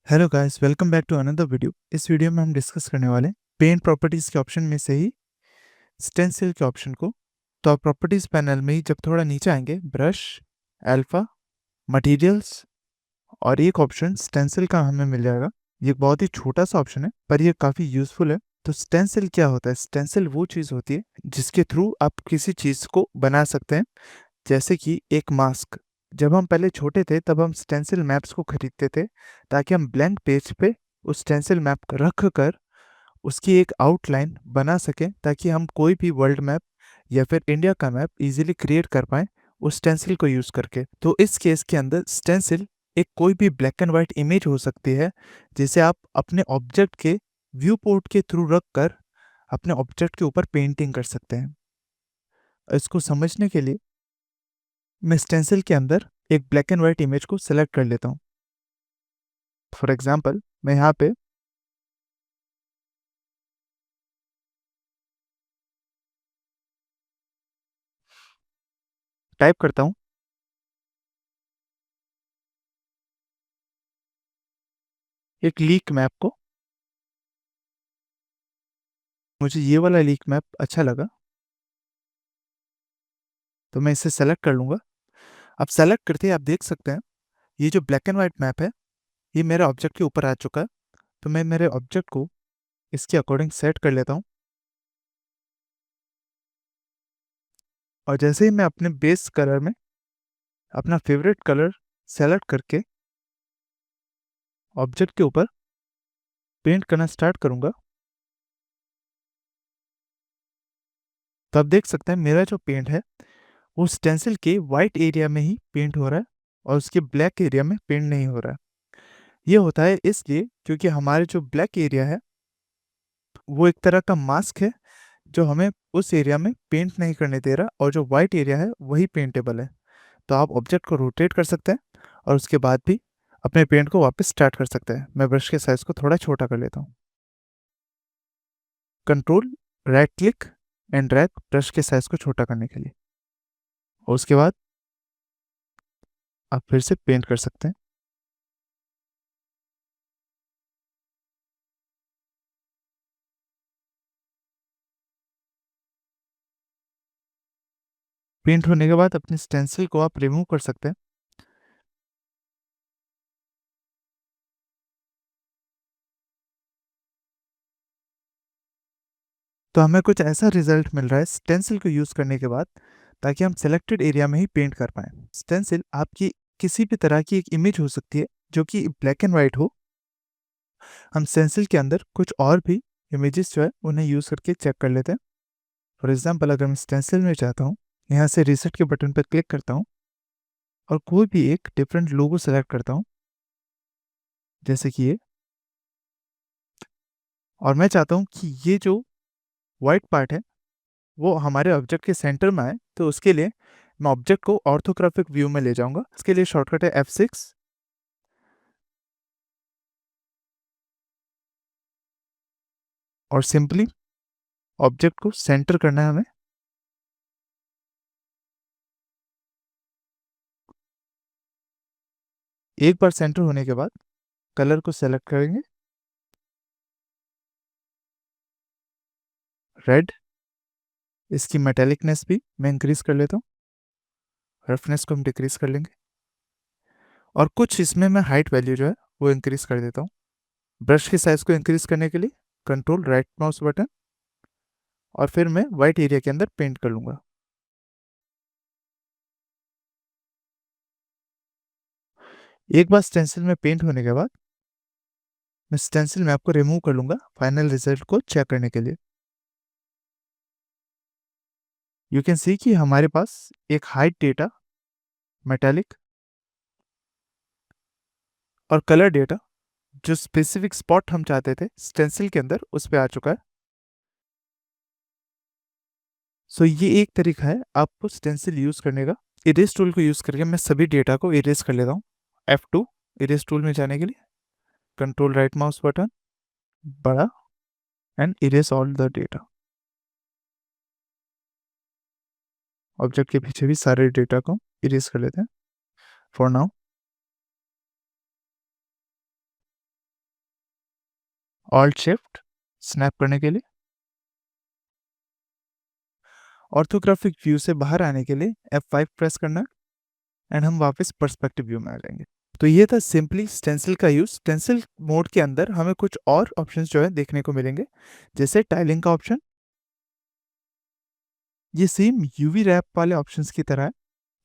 Hello guys, welcome back to another video. इस वीडियो में हम डिस्कस करने वाले हैं पेंट प्रॉपर्टीज के ऑप्शन में से ही स्टेंसिल के ऑप्शन को। तो आप प्रॉपर्टीज पैनल में ही जब थोड़ा नीचे आएंगे, ब्रश, अल्फा, मटेरियल्स और एक ऑप्शन स्टेंसिल का हमें मिल जाएगा। ये बहुत ही छोटा सा ऑप्शन है पर ये काफ़ी यूजफुल है। तो स्टेंसिल क्या होता है? स्टेंसिल वो चीज़ होती है जिसके थ्रू आप किसी चीज़ को बना सकते हैं, जैसे कि एक मास्क। जब हम पहले छोटे थे तब हम स्टेंसिल मैप्स को खरीदते थे ताकि हम ब्लैंक पेज पे उस स्टेंसिल मैप रख कर उसकी एक आउटलाइन बना सकें, ताकि हम कोई भी वर्ल्ड मैप या फिर इंडिया का मैप इजीली क्रिएट कर पाएं उस स्टेंसिल को यूज़ करके। तो इस केस के अंदर स्टेंसिल एक कोई भी ब्लैक एंड वाइट इमेज हो सकती है जिसे आप अपने ऑब्जेक्ट के व्यू पोर्ट के थ्रू रख कर अपने ऑब्जेक्ट के ऊपर पेंटिंग कर सकते हैं। इसको समझने के लिए मैं स्टेंसिल के अंदर एक ब्लैक एंड वाइट इमेज को सेलेक्ट कर लेता हूँ। फॉर एग्जांपल मैं यहाँ पे टाइप करता हूँ एक लीक मैप को। मुझे ये वाला लीक मैप अच्छा लगा तो मैं इसे सेलेक्ट कर लूँगा। अब सेलेक्ट करते ही आप देख सकते हैं ये जो ब्लैक एंड वाइट मैप है ये मेरे ऑब्जेक्ट के ऊपर आ चुका है। तो मैं मेरे ऑब्जेक्ट को इसके अकॉर्डिंग सेट कर लेता हूँ और जैसे ही मैं अपने बेस कलर में अपना फेवरेट कलर सेलेक्ट करके ऑब्जेक्ट के ऊपर पेंट करना स्टार्ट करूँगा, तो आप देख सकते हैं मेरा जो पेंट है वो स्टेंसिल के वाइट एरिया में ही पेंट हो रहा है और उसके ब्लैक एरिया में पेंट नहीं हो रहा है। ये होता है इसलिए क्योंकि हमारे जो ब्लैक एरिया है वो एक तरह का मास्क है जो हमें उस एरिया में पेंट नहीं करने दे रहा, और जो वाइट एरिया है वही पेंटेबल है। तो आप ऑब्जेक्ट को रोटेट कर सकते हैं और उसके बाद भी अपने पेंट को वापस स्टार्ट कर सकते हैं। मैं ब्रश के साइज को थोड़ा छोटा कर लेता हूँ। Control, right click and drag brush के साइज को छोटा करने के लिए, और उसके बाद आप फिर से पेंट कर सकते हैं। पेंट होने के बाद अपने स्टेंसिल को आप रिमूव कर सकते हैं। तो हमें कुछ ऐसा रिजल्ट मिल रहा है स्टेंसिल को यूज़ करने के बाद, ताकि हम सेलेक्टेड एरिया में ही पेंट कर पाएँ। स्टेंसिल आपकी किसी भी तरह की एक इमेज हो सकती है जो कि ब्लैक एंड वाइट हो। हम स्टेंसिल के अंदर कुछ और भी इमेजेस जो है उन्हें यूज़ करके चेक कर लेते हैं। फॉर एग्जांपल अगर मैं स्टेंसिल में चाहता हूँ, यहाँ से रीसेट के बटन पर क्लिक करता हूँ और कोई भी एक डिफरेंट लोगो सेलेक्ट करता हूँ, जैसे कि ये। और मैं चाहता हूँ कि ये जो वाइट पार्ट है वो हमारे ऑब्जेक्ट के सेंटर में आए, तो उसके लिए मैं ऑब्जेक्ट को ऑर्थोग्राफिक व्यू में ले जाऊंगा। इसके लिए शॉर्टकट है F6। और सिंपली ऑब्जेक्ट को सेंटर करना है हमें। एक बार सेंटर होने के बाद कलर को सेलेक्ट करेंगे, रेड। इसकी मेटेलिकनेस भी मैं इंक्रीज कर लेता हूँ, रफनेस को हम डिक्रीज कर लेंगे, और कुछ इसमें मैं हाइट वैल्यू जो है वो इंक्रीज कर देता हूँ। ब्रश की साइज को इंक्रीज करने के लिए कंट्रोल राइट माउस बटन, और फिर मैं वाइट एरिया के अंदर पेंट कर लूंगा। एक बार स्टेंसिल में पेंट होने के बाद मैं स्टेंसिल मैप को रिमूव कर लूंगा फाइनल रिजल्ट को चेक करने के लिए। यू कैन सी कि हमारे पास एक हाइट डेटा, मेटालिक और कलर डेटा जो स्पेसिफिक स्पॉट हम चाहते थे स्टेंसिल के अंदर उस पे आ चुका है। सो ये एक तरीका है आपको स्टेंसिल यूज करने का। इरेज टूल को यूज करके मैं सभी डेटा को इरेज कर लेता हूँ। F2 इरेज टूल में जाने के लिए कंट्रोल राइट माउस बटन, बड़ा, and erase all the data. Object के पीछे भी सारे डेटा को इरेज कर लेते हैं for now. Alt shift snap करने के लिए, ऑर्थोग्राफिक व्यू से बाहर आने के लिए F5 प्रेस करना एंड हम वापस पर्सपेक्टिव व्यू में आ जाएंगे। तो ये था सिंपली स्टेंसिल का यूज। स्टेंसिल मोड के अंदर हमें कुछ और ऑप्शंस जो है देखने को मिलेंगे, जैसे टाइलिंग का ऑप्शन। ये सेम यूवी रैप वाले ऑप्शंस की तरह है,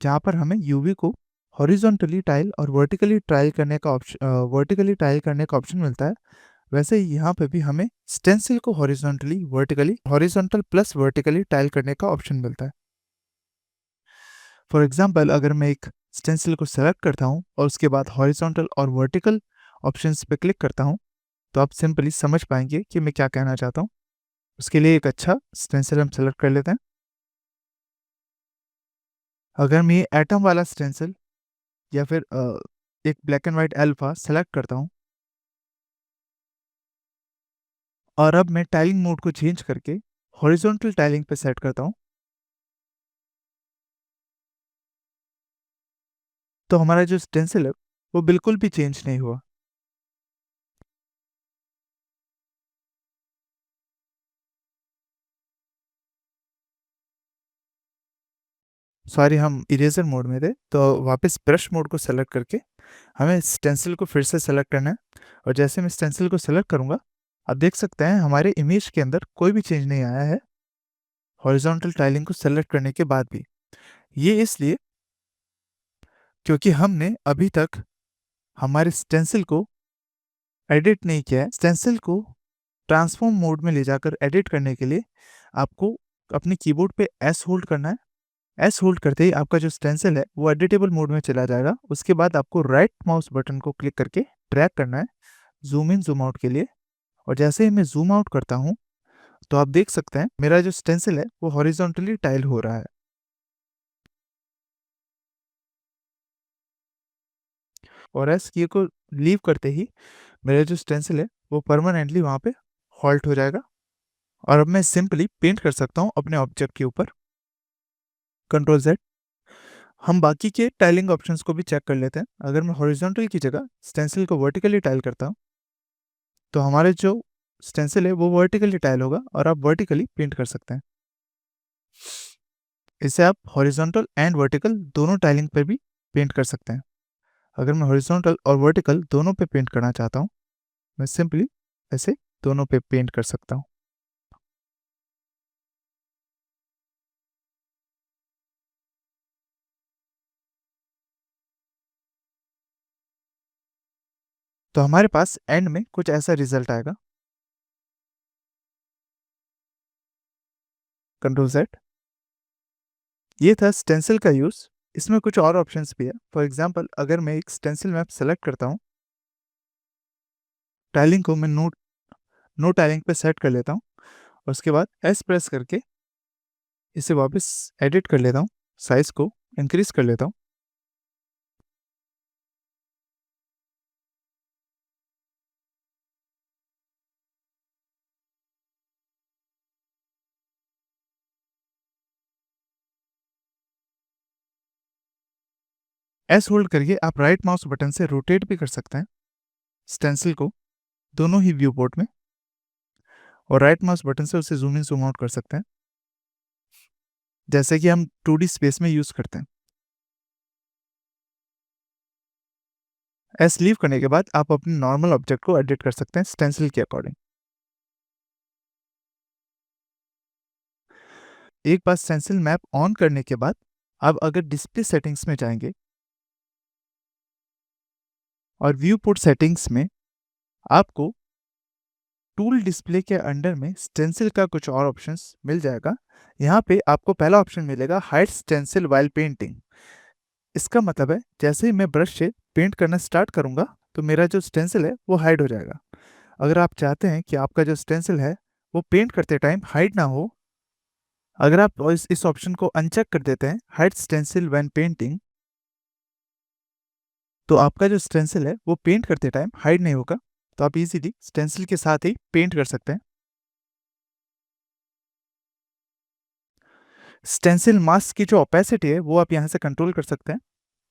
जहाँ पर हमें यूवी को हॉरिजॉन्टली टाइल और वर्टिकली टाइल करने का ऑप्शन मिलता है। वैसे ही यहाँ पे भी हमें स्टेंसिल को हॉरिजॉन्टल प्लस वर्टिकली टाइल करने का ऑप्शन मिलता है। फॉर एग्जाम्पल, अगर मैं एक स्टेंसिल को सेलेक्ट करता हूँ और उसके बाद हॉरिजॉन्टल और वर्टिकल ऑप्शंस पे क्लिक करता हूँ, तो आप सिंपली समझ पाएंगे कि मैं क्या कहना चाहता हूँ। उसके लिए एक अच्छा स्टेंसिल हम सेलेक्ट कर लेते हैं। अगर मैं ये एटम वाला स्टेंसिल या फिर एक black and white alpha select करता हूँ और अब मैं टाइलिंग मोड को चेंज करके हॉरिजॉन्टल टाइलिंग पे सेट करता हूँ, तो हमारा जो स्टेंसिल है वो बिल्कुल भी चेंज नहीं हुआ। सॉरी, हम इरेजर मोड में थे, तो वापस ब्रश मोड को सेलेक्ट करके हमें स्टेंसिल को फिर से सेलेक्ट करना है। और जैसे मैं स्टेंसिल को सेलेक्ट करूंगा, आप देख सकते हैं हमारे इमेज के अंदर कोई भी चेंज नहीं आया है हॉरिजॉन्टल टाइलिंग को सेलेक्ट करने के बाद भी। ये इसलिए क्योंकि हमने अभी तक हमारे स्टेंसिल को एडिट नहीं किया है। स्टेंसिल को ट्रांसफॉर्म मोड में ले जाकर एडिट करने के लिए आपको अपने कीबोर्ड पे एस होल्ड करना है। एस होल्ड करते ही आपका जो स्टेंसिल है वो एडिटेबल मोड में चला जाएगा। उसके बाद आपको राइट माउस बटन को क्लिक करके ड्रैग करना है जूम इन जूम आउट के लिए। और जैसे ही मैं जूम आउट करता हूँ, तो आप देख सकते हैं मेरा जो स्टेंसिल है वो हॉरिजॉन्टली टाइल हो रहा है। और एस की को लीव करते ही मेरा जो स्टेंसिल है वो परमानेंटली वहाँ पे हॉल्ट हो जाएगा। और अब मैं सिंपली पेंट कर सकता हूँ अपने ऑब्जेक्ट के ऊपर। Control Z। हम बाकी के टाइलिंग ऑप्शंस को भी चेक कर लेते हैं। अगर मैं हॉरिजॉन्टल की जगह स्टेंसिल को वर्टिकली टाइल करता हूँ, तो हमारे जो स्टेंसिल है वो वर्टिकली टाइल होगा और आप वर्टिकली पेंट कर सकते हैं। इसे आप हॉरिजॉन्टल एंड वर्टिकल दोनों टाइलिंग पर भी पेंट कर सकते हैं। अगर मैं हॉरिजॉन्टल और वर्टिकल दोनों पे पेंट करना चाहता हूँ, मैं सिंपली ऐसे दोनों पे पेंट कर सकता हूँ। तो हमारे पास एंड में कुछ ऐसा रिजल्ट आएगा। Control Z। ये था स्टेंसिल का यूज़। इसमें कुछ और ऑप्शंस भी है। फॉर एग्जांपल, अगर मैं एक स्टेंसिल मैप सेलेक्ट करता हूँ, टाइलिंग को मैं नो टाइलिंग पे सेट कर लेता हूँ और उसके बाद एस प्रेस करके इसे वापस एडिट कर लेता हूँ, साइज को इंक्रीज कर लेता हूँ। एस होल्ड करके आप राइट माउस बटन से रोटेट भी कर सकते हैं स्टेंसिल को दोनों ही व्यू पोर्ट में, और राइट माउस बटन से उसे जूम इन जूम आउट कर सकते हैं, जैसे कि हम 2D स्पेस में यूज करते हैं। एस लीव करने के बाद आप अपने नॉर्मल ऑब्जेक्ट को एडिट कर सकते हैं स्टेंसिल के अकॉर्डिंग। एक बार स्टेंसिल मैप ऑन करने के बाद अब अगर डिस्प्ले सेटिंग्स में जाएंगे और व्यू पोर्ट सेटिंग्स में आपको टूल डिस्प्ले के अंडर में स्टेंसिल का कुछ और ऑप्शंस मिल जाएगा। यहाँ पे आपको पहला ऑप्शन मिलेगा हाइड स्टेंसिल वाइल पेंटिंग। इसका मतलब है जैसे ही मैं ब्रश से पेंट करना स्टार्ट करूंगा, तो मेरा जो स्टेंसिल है वो हाइड हो जाएगा। अगर आप चाहते हैं कि आपका जो स्टेंसिल है वो पेंट करते टाइम हाइड ना हो, अगर आप इस ऑप्शन को अनचेक कर देते हैं, हाइड स्टेंसिल व्हेन पेंटिंग, तो आपका जो स्टेंसिल है वो पेंट करते टाइम हाइड नहीं होगा। तो आप इजीली स्टेंसिल के साथ ही पेंट कर सकते हैं। स्टेंसिल मास्क की जो ओपेसिटी है वो आप यहाँ से कंट्रोल कर सकते हैं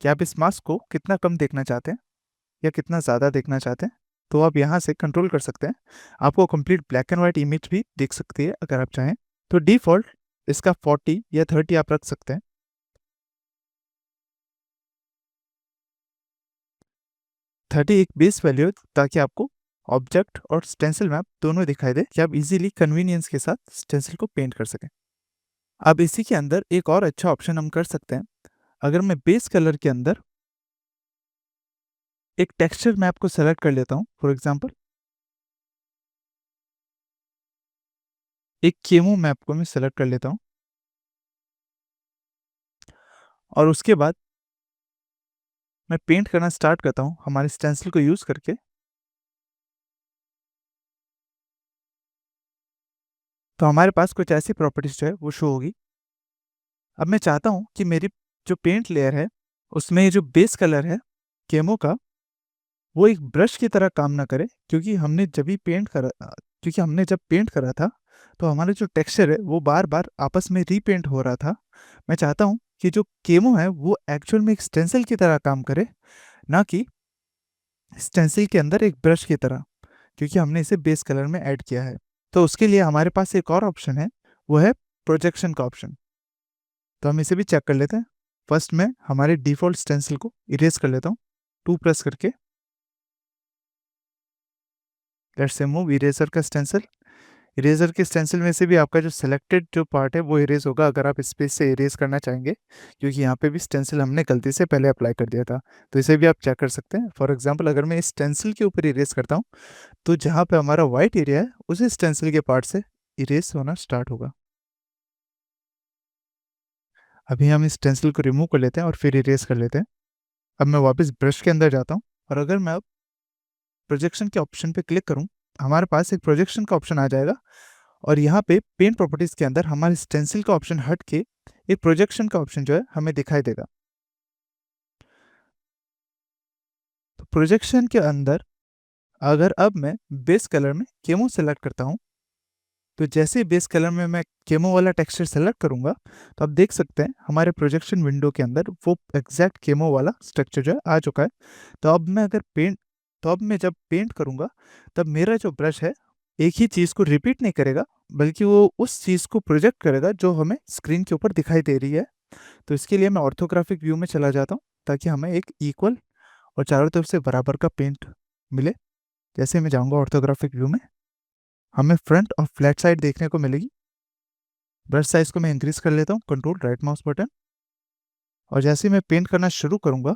कि आप इस मास्क को कितना कम देखना चाहते हैं या कितना ज़्यादा देखना चाहते हैं। तो आप यहाँ से कंट्रोल कर सकते हैं, आपको complete black and white image भी दिख सकती है अगर आप चाहें। तो डिफ़ॉल्ट इसका 40 या 30 आप रख सकते हैं। 30 एक बेस वैल्यू है ताकि आपको ऑब्जेक्ट और स्टेंसिल मैप दोनों दिखाई दे कि आप इजीली कन्वीनियंस के साथ स्टेंसिल को पेंट कर सकें। अब इसी के अंदर एक और अच्छा ऑप्शन हम कर सकते हैं। अगर मैं बेस कलर के अंदर एक टेक्सचर मैप को सेलेक्ट कर लेता हूँ, फॉर एग्जांपल एक केमो मैप को मैं सेलेक्ट कर लेता हूँ और उसके बाद मैं पेंट करना स्टार्ट करता हूँ हमारे स्टेंसिल को यूज़ करके। तो हमारे पास कुछ ऐसी प्रॉपर्टीज जो है वो शो होगी। अब मैं चाहता हूँ कि मेरी जो पेंट लेयर है उसमें ये जो बेस कलर है केमो का, वो एक ब्रश की तरह काम ना करे, क्योंकि हमने जब पेंट करा था तो हमारा जो टेक्सचर है वो बार बार आपस में रीपेंट हो रहा था। मैं चाहता हूँ कि जो केमो है वो एक्चुअल में एक स्टेंसिल की तरह काम करे, ना कि स्टेंसिल के अंदर एक ब्रश की तरह, क्योंकि हमने इसे बेस कलर में ऐड किया है। तो उसके लिए हमारे पास एक और ऑप्शन है, वो है प्रोजेक्शन का ऑप्शन। तो हम इसे भी चेक कर लेते हैं। फर्स्ट मैं हमारे डिफ़ॉल्ट स्टेंसिल को इरेज कर लेता हूँ 2 प्रेस करके। लेट्स रिमूव इरेजर का स्टेंसिल। इरेजर के स्टेंसिल में से भी आपका जो सिलेक्टेड जो पार्ट है वो इरेज होगा अगर आप स्पेस से इरेज करना चाहेंगे, क्योंकि यहाँ पे भी स्टेंसिल हमने गलती से पहले अप्लाई कर दिया था। तो इसे भी आप चेक कर सकते हैं। फॉर एग्जांपल अगर मैं इस स्टेंसिल के ऊपर इरेज करता हूँ तो जहाँ पे हमारा वाइट एरिया है उसी स्टेंसिल के पार्ट से इरेज होना स्टार्ट होगा। अभी हम इस स्टेंसिल को रिमूव कर लेते हैं और फिर इरेज कर लेते हैं। अब मैं वापस ब्रश के अंदर जाता हूँ और अगर मैं अब प्रोजेक्शन के ऑप्शन पे क्लिक करूँ, हमारे पास एक प्रोजेक्शन का ऑप्शन आ जाएगा और यहाँ पे पेंट प्रॉपर्टीज के अंदर हमारे स्टेंसिल का ऑप्शन हट के एक प्रोजेक्शन का ऑप्शन जो है हमें दिखाई देगा। तो प्रोजेक्शन के अंदर अगर अब मैं बेस कलर में केमो सेलेक्ट करता हूँ, तो जैसे ही बेस कलर में मैं केमो वाला टेक्सचर सेलेक्ट करूंगा तो आप देख सकते हैं हमारे प्रोजेक्शन विंडो के अंदर वो एग्जैक्ट केमो वाला स्ट्रक्चर जो है आ चुका है। तो अब मैं जब पेंट करूंगा तब मेरा जो ब्रश है एक ही चीज़ को रिपीट नहीं करेगा, बल्कि वो उस चीज़ को प्रोजेक्ट करेगा जो हमें स्क्रीन के ऊपर दिखाई दे रही है। तो इसके लिए मैं ऑर्थोग्राफिक व्यू में चला जाता हूँ ताकि हमें एक इक्वल और चारों तरफ से बराबर का पेंट मिले। जैसे मैं जाऊँगा ऑर्थोग्राफिक व्यू में, हमें फ्रंट और फ्लैट साइड देखने को मिलेगी। ब्रश साइज को मैं इंक्रीज कर लेता हूँ, कंट्रोल राइट माउस बटन, और जैसे ही मैं पेंट करना शुरू करूँगा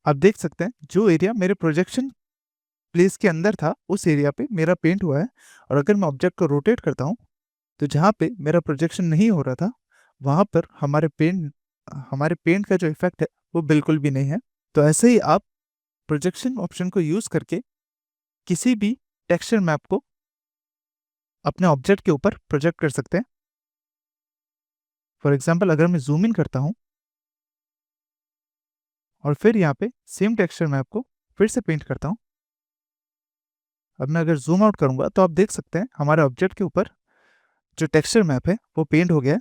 आप देख सकते हैं जो एरिया मेरे प्रोजेक्शन प्लेस के अंदर था उस एरिया पे मेरा पेंट हुआ है। और अगर मैं ऑब्जेक्ट को रोटेट करता हूँ तो जहाँ पे मेरा प्रोजेक्शन नहीं हो रहा था वहाँ पर हमारे पेंट का जो इफेक्ट है वो बिल्कुल भी नहीं है। तो ऐसे ही आप प्रोजेक्शन ऑप्शन को यूज़ करके किसी भी टेक्सचर मैप को अपने ऑब्जेक्ट के ऊपर प्रोजेक्ट कर सकते हैं। फॉर एग्जाम्पल अगर मैं जूम इन करता हूँ और फिर यहाँ पे सेम टेक्सचर मैप को फिर से पेंट करता हूँ, अब मैं अगर जूम आउट करूँगा तो आप देख सकते हैं हमारे ऑब्जेक्ट के ऊपर जो टेक्सचर मैप है वो पेंट हो गया है,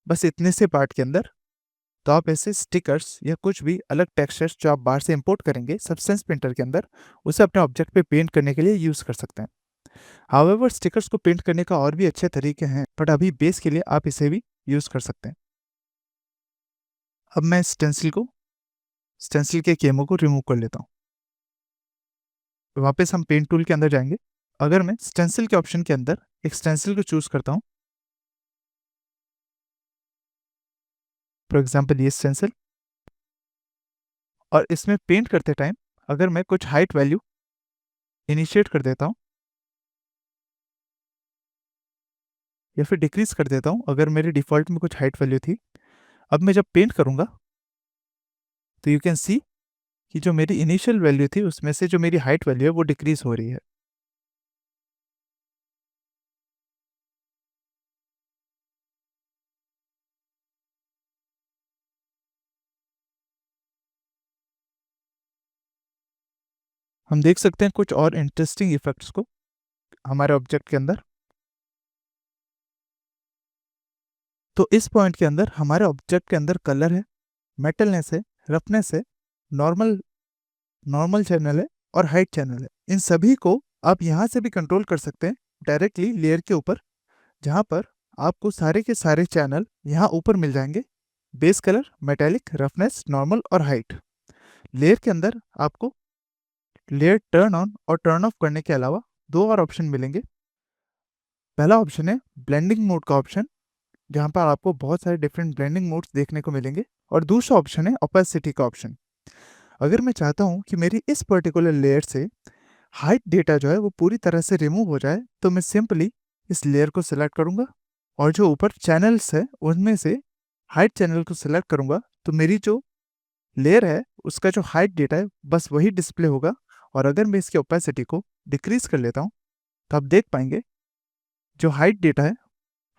बस इतने से पार्ट के अंदर। तो आप ऐसे स्टिकर्स या कुछ भी अलग टेक्सचर्स जो आप बाहर से इंपोर्ट करेंगे सब्सटेंस पेंटर के अंदर, उसे अपने ऑब्जेक्ट पे पेंट करने के लिए यूज़ कर सकते हैं। हाउएवर स्टिकर्स को पेंट करने का और भी अच्छे तरीके हैं, बट अभी बेस के लिए आप इसे भी यूज़ कर सकते हैं। अब मैं स्टेंसिल के केमो को रिमूव कर लेता हूँ। वापस हम पेंट टूल के अंदर जाएंगे। अगर मैं स्टेंसिल के ऑप्शन के अंदर एक स्टेंसिल को चूज़ करता हूँ, फॉर एग्जाम्पल ये स्टेंसिल, और इसमें पेंट करते टाइम अगर मैं कुछ हाइट वैल्यू इनिशिएट कर देता हूँ या फिर डिक्रीज कर देता हूँ, अगर मेरे डिफ़ॉल्ट में कुछ हाइट वैल्यू थी, अब मैं जब पेंट करूँगा तो यू कैन सी कि जो मेरी इनिशियल वैल्यू थी उसमें से जो मेरी हाइट वैल्यू है वो डिक्रीज हो रही है। हम देख सकते हैं कुछ और इंटरेस्टिंग इफेक्ट्स को हमारे ऑब्जेक्ट के अंदर। तो इस पॉइंट के अंदर हमारे ऑब्जेक्ट के अंदर कलर है, मेटलनेस है, रफनेस है, नॉर्मल नॉर्मल चैनल है और हाइट चैनल है। इन सभी को आप यहाँ से भी कंट्रोल कर सकते हैं डायरेक्टली लेयर के ऊपर, जहाँ पर आपको सारे के सारे चैनल यहाँ ऊपर मिल जाएंगे। Base colour, metallic, roughness, normal और हाइट। लेयर के अंदर आपको लेयर टर्न ऑन और टर्न ऑफ करने के अलावा दो और ऑप्शन मिलेंगे। पहला ऑप्शन है ब्लेंडिंग मोड का ऑप्शन, जहाँ पर आपको बहुत सारे डिफरेंट ब्लेंडिंग मोड्स देखने को मिलेंगे। और दूसरा ऑप्शन है ओपेसिटी का ऑप्शन। अगर मैं चाहता हूँ कि मेरी इस पर्टिकुलर लेयर से हाइट डेटा जो है वो पूरी तरह से रिमूव हो जाए, तो मैं सिंपली इस लेयर को सिलेक्ट करूँगा और जो ऊपर चैनल्स है उनमें से हाइट चैनल को सिलेक्ट करूँगा, तो मेरी जो लेयर है उसका जो हाइट डेटा है बस वही डिस्प्ले होगा। और अगर मैं इसकी ओपेसिटी को डिक्रीज कर लेता हूँ तो आप देख पाएंगे जो हाइट डेटा है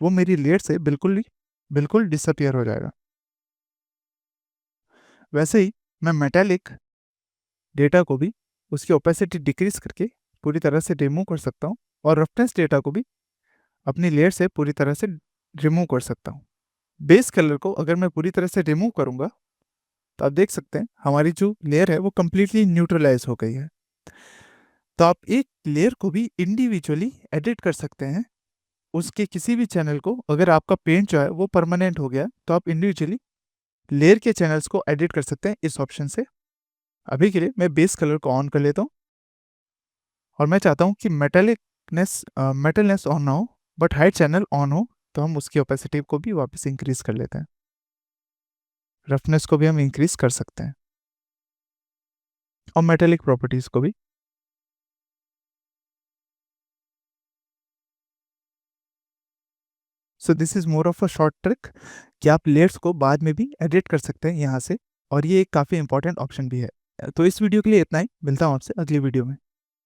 वो मेरी लेयर से बिल्कुल डिसअपियर हो जाएगा। वैसे ही मैं मेटालिक डेटा को भी उसकी ओपेसिटी डिक्रीज करके पूरी तरह से रिमूव कर सकता हूँ और रफनेस डेटा को भी अपनी लेयर से पूरी तरह से रिमूव कर सकता हूँ। बेस कलर को अगर मैं पूरी तरह से रिमूव करूँगा तो आप देख सकते हैं हमारी जो लेयर है वो कम्प्लीटली न्यूट्रलाइज हो गई है। तो आप एक लेयर को भी इंडिविजुअली एडिट कर सकते हैं। उसके किसी भी चैनल को, अगर आपका पेंट जो है वो परमानेंट हो गया तो आप इंडिविजुअली लेयर के चैनल्स को एडिट कर सकते हैं इस ऑप्शन से। अभी के लिए मैं बेस कलर को ऑन कर लेता हूँ और मैं चाहता हूँ कि मेटलनेस ऑन ना हो बट हाइट चैनल ऑन हो, तो हम उसकी ओपेसिटी को भी वापस इंक्रीज कर लेते हैं। रफनेस को भी हम इंक्रीज कर सकते हैं और मेटेलिक प्रॉपर्टीज को भी। So this is more of a short trick कि आप लेयर्स को बाद में भी एडिट कर सकते हैं यहाँ से, और ये एक काफ़ी इंपॉर्टेंट ऑप्शन भी है। तो इस वीडियो के लिए इतना ही, मिलता हूँ आपसे अगली वीडियो में।